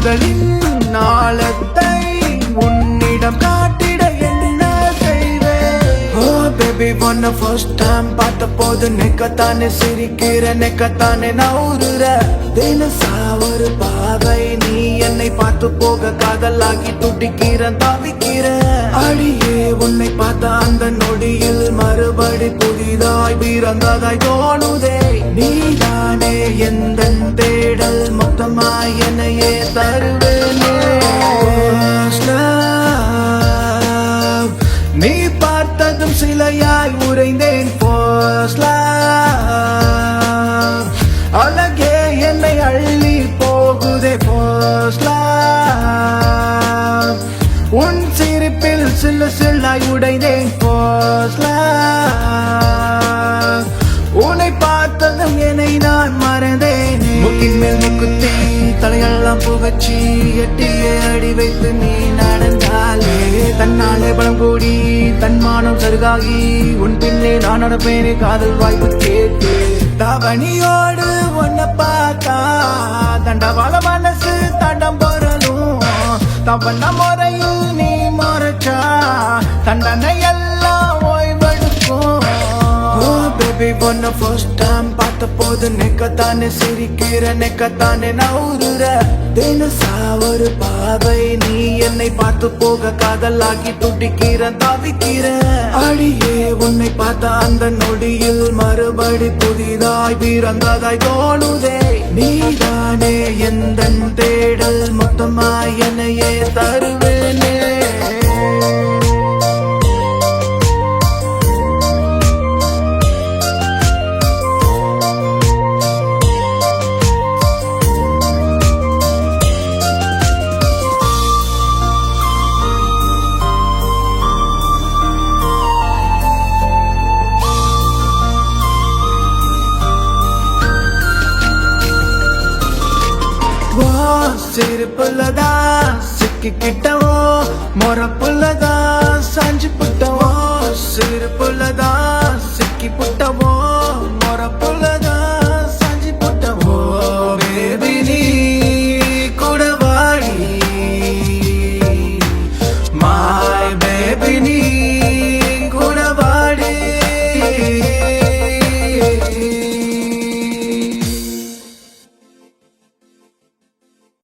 கனவுகளின் நாளத்தை உன்னிடம் காட்டிட என்ன செய்வேன்? Oh baby wanna first time பார்த்த போது நெக்கத்தானே சிரிக்கிற நெக்கத்தானே நவுறுற தினசா ஒரு பாவை நீ என்னை பார்த்து போக காதலாகி துடிக்கிற தவிக்கிற அடியே உன்னை பார்த்த அந்த நொடியில் மறுபடி புதிதாய் பிறந்ததாய் தோணுதே நீதானே எந்த தேடல் மொத்தமாய் என்னையே தருவேனே நீ பார்த்ததும் சிலையாய் உறைந்தேன் first love அழகே என்னை அள்ளி போகுதே first love உன் சிரிப்பில் சில்லு சில்லாய் உடைந்தேன் first love உன்னை பார்த்ததும் என்னை நான் மறந்தேனே முக்கின் மேல் முக்குத்தி தலையெல்லாம் புகச்சி எட்டியே அடி வைத்து நீ நடந்தாலே தன்னாலே பலம் கூடி தன்மானம் சருகாகி உன் பின்னே நான் நடப்பேனே காதல் வாய்ப்பு கேட்டு தவணியோடு ஒன்ன பார்த்தா தண்டவாள மனசு தண்டம் பொறலும் தவண்ண முறையில் நீ மறைச்சா தண்டனை எல்லாம் ஓய்வெடுக்கும் baby wanna first time பார்த்த போது நெக்கத்தானே சிரிக்கிற நெக்கத்தானே நவுறுற தினசா ஒரு பாவை நீ என்னை பார்த்து போக காதலாகி துடிக்கிற தவிக்கிற அடியே உன்னை பார்த்த அந்த நொடியில் மறுபடி புதிதாய் பிறந்ததாய் தோணுதே நீதானே எந்த தேடல் மொத்தமாய் என்னையே தருவேனே சிரிப்புள்ளதா சிக்கிக்கிட்டவோ மொறப்புள்ளதா சாஞ்சு புட்ட